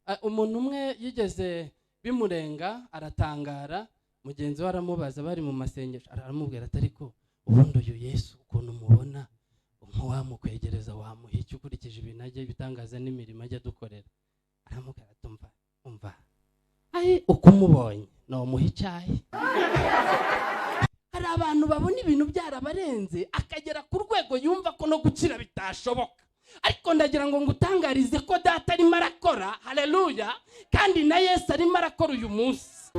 Umuntu umwe yigeze bimurenga aratangara, mugenzi we aramubaza bari mu masengesho, aramubwira ati ariko ubundi uyu Yesu ukuntu mubona nk'uwamukwegereza wamuha iki ukurikije ibintu ajya ibitangaza n'imirimo ajya dukorera? Aramubwira ati umva uko umubonye nomuha icyayi. Hari abantu babona ibintu byarabarenze akagera ku rwego yumva ko no gukira bitashoboka, ariko ndagira ngo ngutangarize ko data arimo arakora. Haleluya! Kandi na Yesu arimo arakora uyu munsi.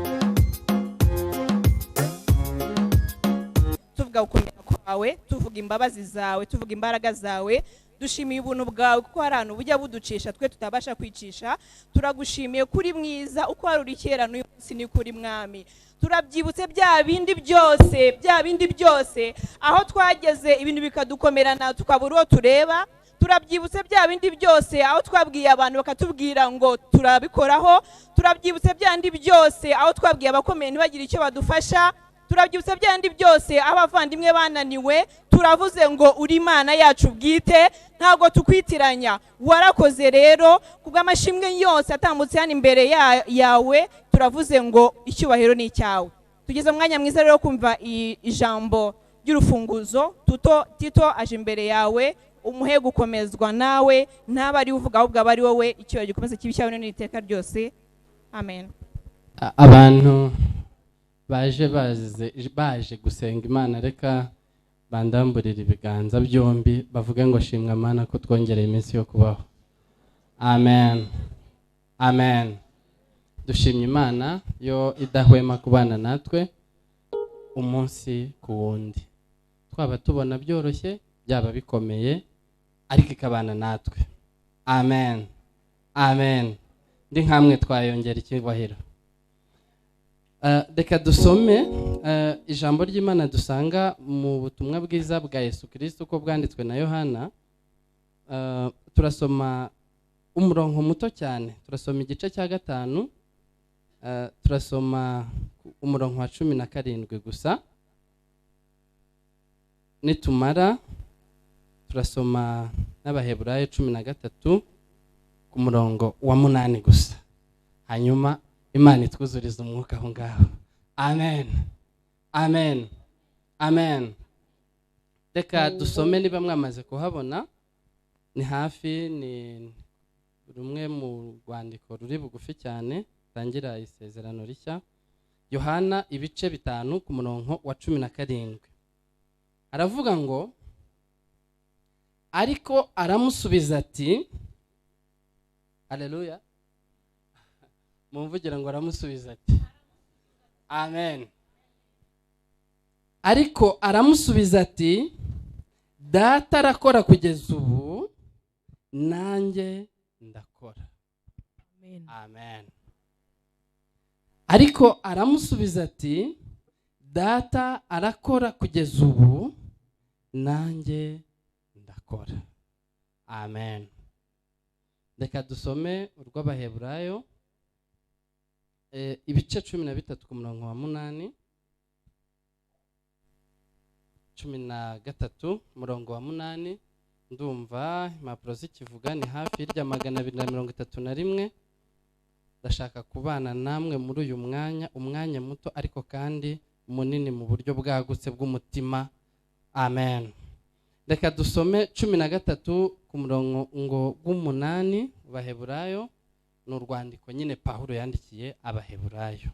Tuvuga ukomera kwawe, tuvuga imbabazi zawe, tuvuga imbaraga zawe, dushimiye ubuntu bwawe kuko hari ahantu bujya buducisha twe tutabasha kwicisha. Turagushimiye kuri mwiza, uko wari uri kera n'uyu munsi ni kuri mwami. Turabyibutse bya bindi byose aho twageze ibintu bikadukomerana tukabura uwo tureba. Turabyibutse bya bindi byose aho twabwiye abantu bakatubwira ngo turabikoraho. Turabyibutse bya bindi byose aho twabwiye abakomeye ntibagire icyo badufasha. Turabyibutse bya bindi byose abavandimwe bananiwe. Turavuze ngo uri Imana yacu bwite, ntabwo tukwitiranya. Warakoze rero kubw'amashimwe yose atambutse hano imbere yawe. Turavuze ngo icyubahiro ni icyawe. Tugeze mu mwanya mwiza rero kumva ijambo ry'urufunguzo. Tito aje imbere yawe, umuhe gukomezwa nawe, ntaba ari uvuga ahubwo aba ari wowe. Icyubahiro gikomeze kibe cyawe n'iteka ryose. Amen. Abantu baje gusenga Imana, reka bandamburira ibiganza byombi bavuge ngo shimwa Mana ko twongereye iminsi yo kubaho. Amen. Amen. Dushimye Imana yo idahwema kubana natwe umunsi ku wundi, twaba tubona byoroshye byaba bikomeye, ariko ikabana natwe. Amen. Amen. Ndi nkamwe twayongera icyubahiro. Reka dusome ijambo ry'Imana dusanga mu butumwa bwiza bwa Yesu Kristo uko bwanditswe na Yohana. Turasoma umurongo muto cyane, turasoma igice cya 5, turasoma umurongo wa 17 gusa. Nitumara turasoma n'Abaheburayo 13 ku murongo wa 8 gusa, hanyuma Imana itwuzuriza umwuka aho ngaho. Amen. Amen. Amen. Reka dusome niba mwamaze kuhabona, ni hafi, ni rumwe mu rwandiko ruri bugufi cyane tangira isezerano rishya. Yohana ibice 5 ku murongo wa 17. Aravuga ngo ariko aramusubiza ati, haleluya, mumvugira ngo aramusubiza ati amen. Ariko aramusubiza ati data arakora kugeza ubu, nanjye ndakora. Amen. Amen. Ariko aramusubiza ati data arakora kugeza ubu, nanjye ndakora. Amen. Reka dusome urw'Abaheburayo ibice 13 ku murongo wa 8, 13 murongo wa 8. Ndumva impapuro zikivuga ni hafi irya 231. Ndashaka kubana namwe muri uyu umwanya muto ariko kandi munini mu buryo bwagutse bw'umutima. Amen. Reka dusome 13 ku murongo w'8 Baheburayo. Ni urwandiko nyine Pawulo yandikiye Abaheburayo.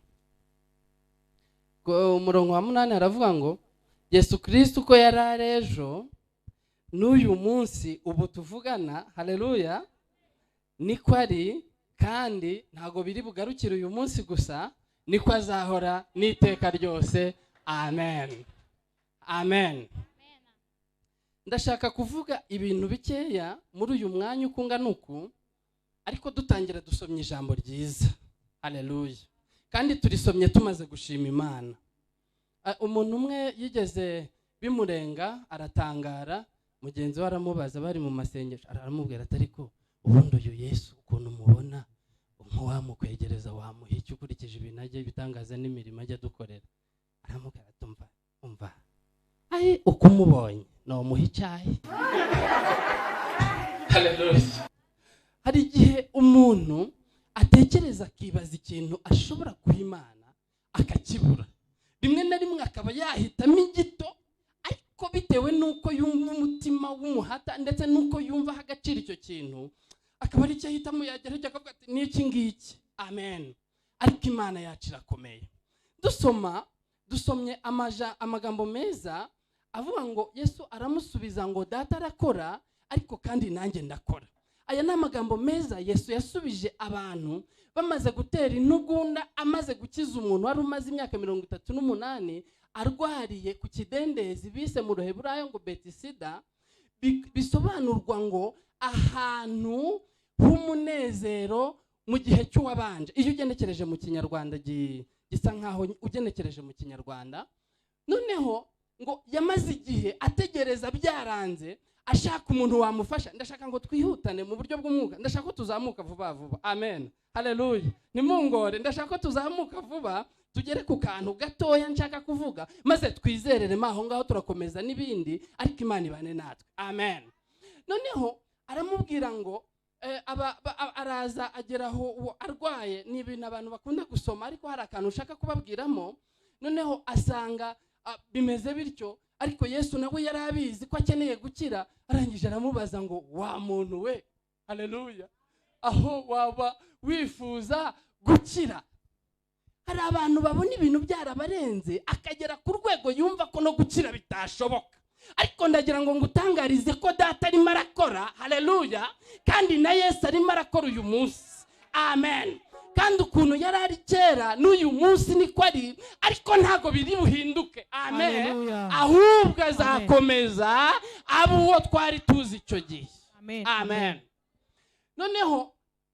Umurongo wa 8 aravuga ngo Yesu Kristo uko yari ari ejo n'uyu munsi ubu tuvugana, haleluya, niko ari kandi ntago biri bugarukire uyu munsi gusa, niko azahora n'iteka ryose. Amen. Amen. Ndashaka kuvuga ibintu bikeya muri uyu mwanya ukungana uku, ariko dutangira dusomye ijambo ryiza. Haleluya. Kandi turisomye tumaze gushima Imana. Umuntu umwe yigeze bimurenga aratangara, mugenzi we aramubaza bari mu masengesho, aramubwira ati ariko ubundi uyu Yesu ukuntu mubona nk'uwamukwegereza wamuha iki ukurikije ibintu ajya ibitangaza n'imirimo ajya dukorera? Aramubwira ati umva uko umubonye nomuha icyayi. Haleluya. Hari igihe umuntu atekereza akibaza ikintu ashobora kuha Imana akakibura, rimwe na rimwe akaba yahitamo igito, ariko bitewe n'uko yumva umutima w'umuhata ndetse n'uko yumva agaciro icyo kintu, akaba ari cyo ahitamo yagerageza akavuga ati ni iki ngiki. Amen. Ariko Imana yacu irakomeye. Dusomye amagambo meza avuga ngo Yesu aramusubiza ngo data arakora ariko kandi nanjye ndakora. Aya ni amagambo meza Yesu yasubije abantu bamaze gutera intugunda, amaze gukiza umuntu wari umaze imyaka 38 arwariye ku kidendezi bise mu Ruheburayo ngo Betisida, bisobanurwa ngo ahantu h'umunezero mu gihe cy'uwabanje. Iyo ugenekereje mu Kinyarwanda gisa nkaho ugenekereje mu Kinyarwanda, noneho ngo yamaze igihe ategereza byaranze, ashaka umuntu wamufasha. Ndashaka ngo twihutane mu buryo bw'umwuka, ndashaka ko tuzamuka vuba vuba. Amen, haleluya. Nimungore, ndashaka ko tuzamuka vuba tugere ku kantu gatoya nshaka kuvuga, maze twizereremo aho ngaho turakomeza n'ibindi, ariko Imana ibane natwe. Amen. Noneho aramubwira ngo araza ageraho arwaye. Ni ibintu abantu bakunda gusoma, ariko hari akantu ushaka kubabwiramo. Noneho asanga bimeze bityo, ariko Yesu nawe yari abizi ko akeneye gukira. Arangije aramubaza ngo wa muntu we, haleluya, aho waba wifuza gukira? Hari abantu babona ibintu byarabarenze akagera ku rwego yumva ko no gukira bitashoboka, ariko ndagira ngo ngutangarize ko data arimo arakora. Haleluya. Kandi na Yesu arimo arakora uyu munsi. Amen. Kandi ukuntu yari ari kera n'uyu munsi niko ari, ariko ntago biri buhinduke. Amen. Hallelujah. Ahubwo azakomeza abo uwo twari tuzi icyo gihe. Amen. Amen. Noneho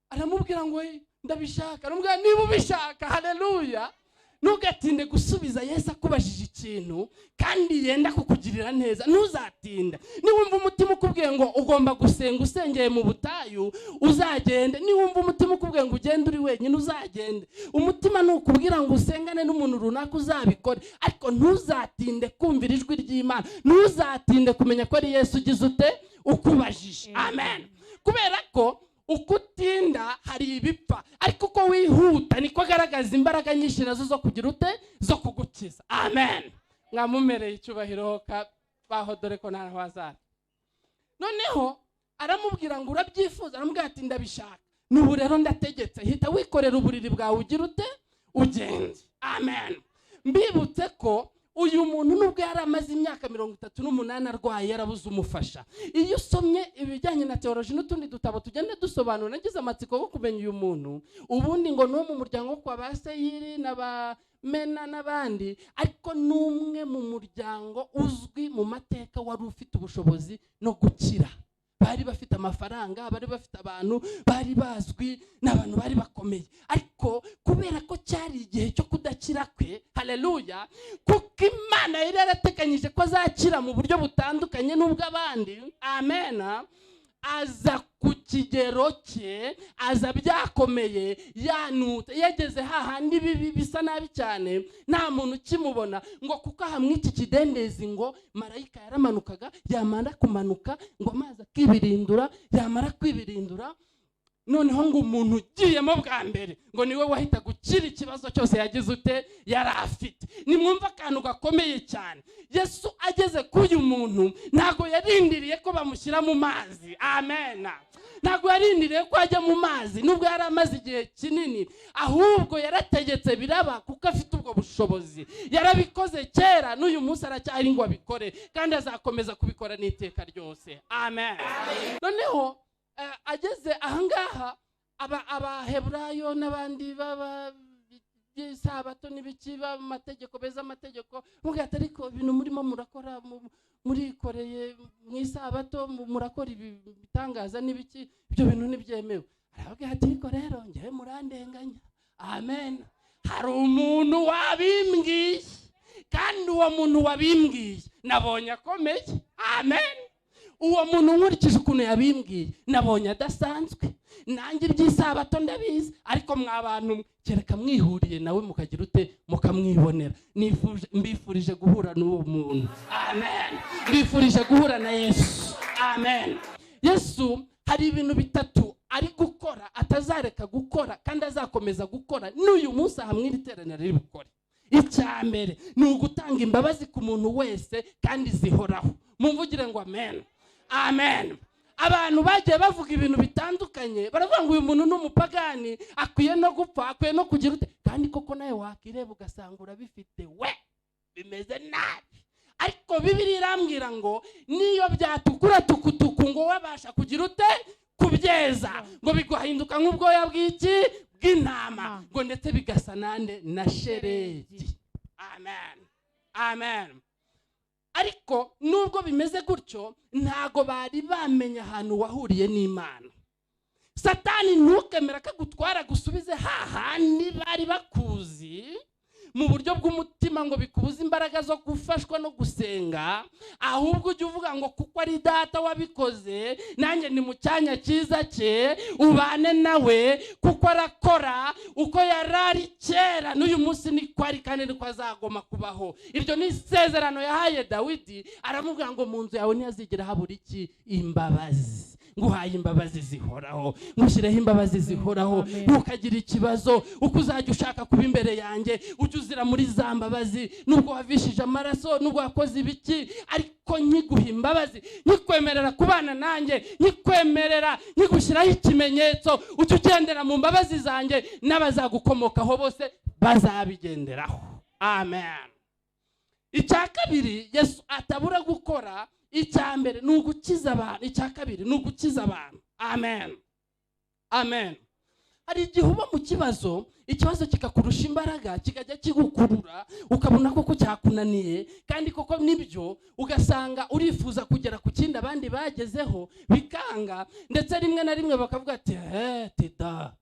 aramubwira ngo ndabishaka. Aramubwira niba ubishaka, haleluya, ntugatinde gusubiza Yesu akubajije ikintu kandi yenda kukugirira neza. Ntuzatinda. Niwumva umutima ukubwiye ngo ugomba gusenga usengeye mu butayu, uzagende. Niwumva umutima ukubwiye ngo ugende uri wenyine, uzagende. Umutima nukubwira ngo usengane n'umuntu runaka, uzabikore. Ariko ntuzatinde kumvira ijwi ry'Imana, ntuzatinde kumenya ko ari Yesu ugize ute ukubajije. Amen. Kubera ko ukutinda hari ibipfa, ariko uko wihuta niko agaragaza imbaraga nyinshi nazo zo kugira ute zo kugukiza. Amen. Mwamumereye icyubahiro baho, dore ko nta wazara. Noneho aramubwira ngo urabyifuza? Aramubwira ati ndabishaka. N'ubu rero ndategetse, hita wikorera uburiri bwawe ugira ute ugende. Amen. Mbibutse ko uyu muntu nubwo yari amaze imyaka 38 arwaye, yarabuze umufasha. Iyo usomye ibijyanye na teoloji n'utundi dutabo tugenda dusobanura, nagize amatsiko yo kumenya uyu muntu. Ubundi ngo no mu muryango kwa Baseyiri n'Abamena n'abandi, ariko n'umwe mu muryango uzwi mu mateka wari ufite ubushobozi no gukira. Bari bafite amafaranga, bari bafite abantu, bari bazwi n'abantu bari bakomeye. Ariko kubera ko cyari igihe cyo kudakira kwe, haleluya, kuko Imana yari yaratekanyije ko azakira mu buryo butandukanye n'ubw'abandi. Amen. Aza ku kigero cye, aza byakomeye, yanuta, yageze hahandi bisa nabi cyane, nta muntu ukimubona. Ngo kuko hamwe iki kidendezi ngo marayika yaramanukaga, yamara kumanuka ngo amazi akibirindura, yamara kwibirindura, noneho ngo umuntu ugiyemo bwa mbere ngo niwe wahita gukira ikibazo cyose yagize ute yari afite. Nimwumva akantu gakomeye cyane. Yesu ageze k'uyu muntu ntago yarindiriye ko bamushyira mu mazi. Amen. Ntago yarindiriye ko ajya mu mazi nubwo yari amaze igihe kinini, ahubwo yarategetse biraba kuko afite ubwo bushobozi. Yarabikoze kera, n'uyu munsi aracyari ngo abikore, kandi azakomeza kubikora n'iteka ryose. Amen. Noneho ageze ahangaha Abaheburayo n'abandi Isabato n'ibiki b'amategeko beza amategeko mugati, ariko ibintu murimo murakora murikoreye mu Isabato, murakora ibitangaza n'ibiki, ibyo bintu ntibyemewe. Aravuga ati ariko rero ngewe murandenganya. Amen. Hari umuntu wabimbwiye, kandi uwo muntu wabimbwiye nabonye akomeye. Amen. Uwo muntu nkurikije ukuntu yabimbwiye nabonye adasanzwe. Nanjye iby'Isabato ndabizi, ariko mwabantu kereka mwihuriye nawe mukagira ute mukamwibonera. Mbifurije guhura n'uwo muntu. Amen. Mbifurije guhura na Yesu. Amen. Yesu hari ibintu bitatu ari gukora atazareka gukora kandi azakomeza gukora n'uyu munsi hamwe iri teraniro riri bukore. Icya mbere ni ugutanga imbabazi ku muntu wese kandi zihoraho. Mumvugire ngo amen, amen. Abantu bagiye bavuga ibintu bitandukanye, baravuga ngo uyu muntu n'umupagani akwiye no gupfa, akwiye no kugira ute, kandi koko nawe wakireba ugasanga urabifite we bimeze nabi. Ariko Bibiliya irambwira ngo niyo byatukura tukutuku ngo wabasha kugira ute kubyeza, ngo biguhinduka nk'ubwoya bw'intama, ngo ndetse bigasa nande na sheregi. Amen, amen. Ariko nubwo bimeze gutyo ntago bari bamenya ahantu wahuriye n'Imana. Satani ntukemera ko gutwara gusubize hahandi bari bakuzi mu buryo bw'umutima ngo bikubuze imbaraga zo gufashwa no gusenga, ahubwo ujye uvuga ngo kuko ari data wabikoze nanjye ni mu cyanya cyiza cye ubane nawe, kuko arakora uko yarari kera n'uyu munsi niko ari kandi niko azagoma kubaho. Iryo ni isezerano yahaye Dawidi, aramubwira ngo mu nzu yawe ntihazigera habura iki? Imbabazi. Nguhaye imbabazi zihoraho, ngushyireho imbabazi zihoraho. Ntukagire ikibazo uko uzajya ushaka kuba imbere yanjye, ujye uzira muri za mbabazi, nubwo wavishije amaraso, nubwo wakoze ibiki, ariko nkiguha imbabazi, nkikwemerera kubana nanjye, nkikwemerera nkigushyiraho ikimenyetso, ujye ugendera mu mbabazi zanjye, n'abazagukomokaho bose bazabigenderaho. Amen. Icya kabiri Yesu atabura gukora, icya mbere ni ugukiza abantu, icya kabiri ni ugukiza abantu. Amen, amen. Hari igihe uba mu kibazo, ikibazo kikakurusha imbaraga, kikajya kigukurura, ukabona koko cyakunaniye, kandi koko nibyo, ugasanga urifuza kugera ku kindi abandi bagezeho bikanga, ndetse rimwe na rimwe bakavuga ati tida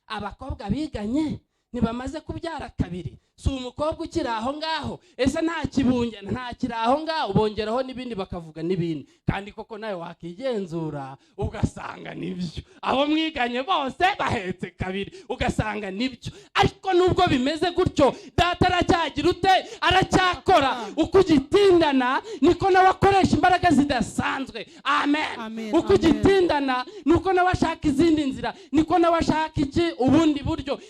abakobwa biganye ntibamaze kubyara kabiri, si umukobwa ukiri aho ngaho, ese nta kibunge nta kiri aho ngaho, bongeraho n'ibindi bakavuga n'ibindi, kandi koko nawe wakigenzura ugasanga nibyo, abo mwiganye bose bahetse kabiri ugasanga nibyo. Ariko nubwo bimeze gutyo, data aracyagira ute? Aracyakora. Uko ugitindana niko nawe akoresha imbaraga zidasanzwe. Amen. Uko ugitindana niko nawe ashaka izindi nzira, niko nawe ashaka iki? Ubundi buryo.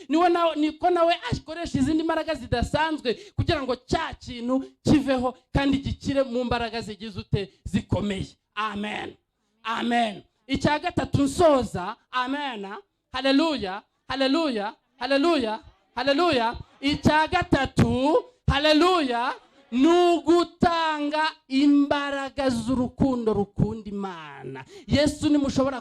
Niko nawe akoresha izindi mbaraga zidasanzwe kugira ngo cya kintu kiveho kandi gikire mu mbaraga zigize ute? Zikomeye. Amen, amen. Icya gatatu nsoza. Amen, haleluya, haleluya, haleluya, haleluya. Icya gatatu, haleluya, nugutanga imbaraga z'urukundo rukunda Imana. Yesu nimushobora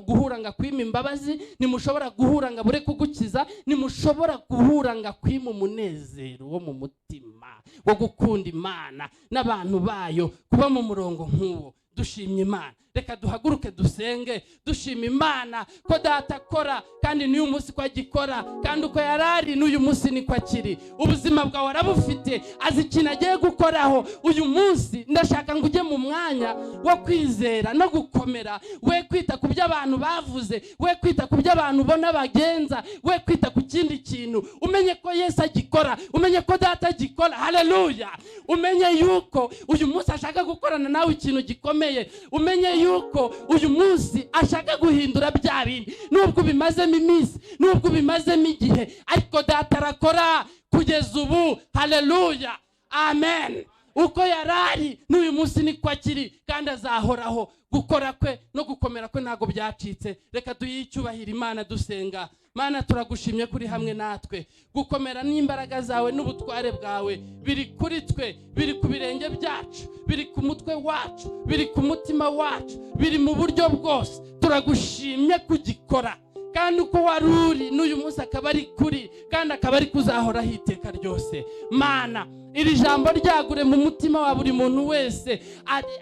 guhura nga kwima imbabazi, nimushobora guhura nga bure kugukiza, nimushobora guhura nga kwima umunezero wo mu mutima wo gukunda Imana n'abantu bayo, kuba mu murongo nk'uwo. Dushimye Imana. Reka duhaguruke dusenge dushima Imana ko data akora, kandi n'uyu munsi ko agikora, kandi uko yarari n'uyu munsi niko akiri. Ubuzima bwawe arabufite, azi ikintu agiye gukoraho. Uyu munsi ndashaka ngo ujye mu mwanya wo kwizera no gukomera, we kwita ku byo abantu bavuze, we kwita ku byo abantu ubona bagenza, we kwita ku kindi kintu. Umenye ko Yesu agikora, umenye ko data agikora. Haleluya. Umenye yuko uyu munsi ashaka gukorana nawe ikintu gikomeye. Umenye yuko uyu munsi ashaka guhindura bya bindi, nubwo bimazemo iminsi, nubwo bimazemo igihe, ariko data arakora kugeza ubu. Haleluya, amen. Uko yarari n'uyu munsi niko akiri, kandi azahoraho. Gukora kwe no gukomera kwe ntago byacitse. Reka duyicyubahira Imana dusenga. Mana, turagushimye kuri hamwe natwe. Gukomera n'imbaraga zawe n'ubutware bwawe biri kuri twe, biri ku birenge byacu, biri ku mutwe wacu, biri ku mutima wacu, biri mu buryo bwose. Turagushimye kugikora, kandi uko waruri n'uyu munsi akaba ari kuri, kandi akaba ari kuzahoraho iteka ryose. Mana, iri jambo ryagure mu mutima wa buri muntu wese,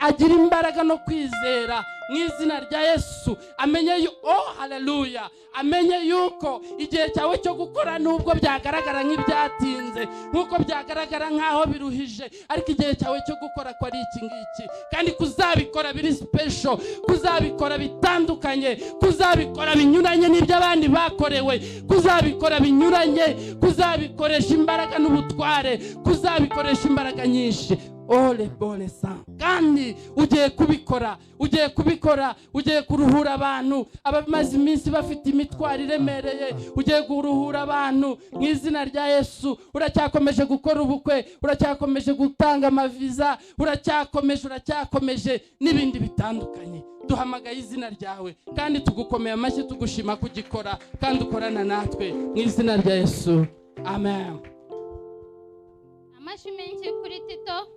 agira imbaraga no kwizera mu izina rya Yesu. Amenye haleluya, amenye yuko igihe cyawe cyo gukora nubwo byagaragara nk'ibyatinze, nkuko byagaragara nkaho biruhije, ariko igihe cyawe cyo gukora ko ari iki ngiki, kandi kuzabikora biri special, kuzabikora bitandukanye, kuzabikora binyuranye n'ibyo abandi bakorewe, kuzabikora binyuranye, kuzabikoresha imbaraga n'ubutware, kuzabikoresha imbaraga nyinshi. ole bole sa kandi ugiye kubikora ugiye kuruhura abantu abamaze iminsi bafite imitwaro iremereye, ugiye kuruhura abantu mu izina rya Yesu. Uracyakomeje gukora ubukwe, uracyakomeje gutanga amaviza, uracyakomeje n'ibindi bitandukanye. Duhamagaye izina ryawe kandi tugukomeye amashyi tugushima kugikora kandi ukorana natwe mu izina rya Yesu, amen. Amashyi menshi kuri Tito.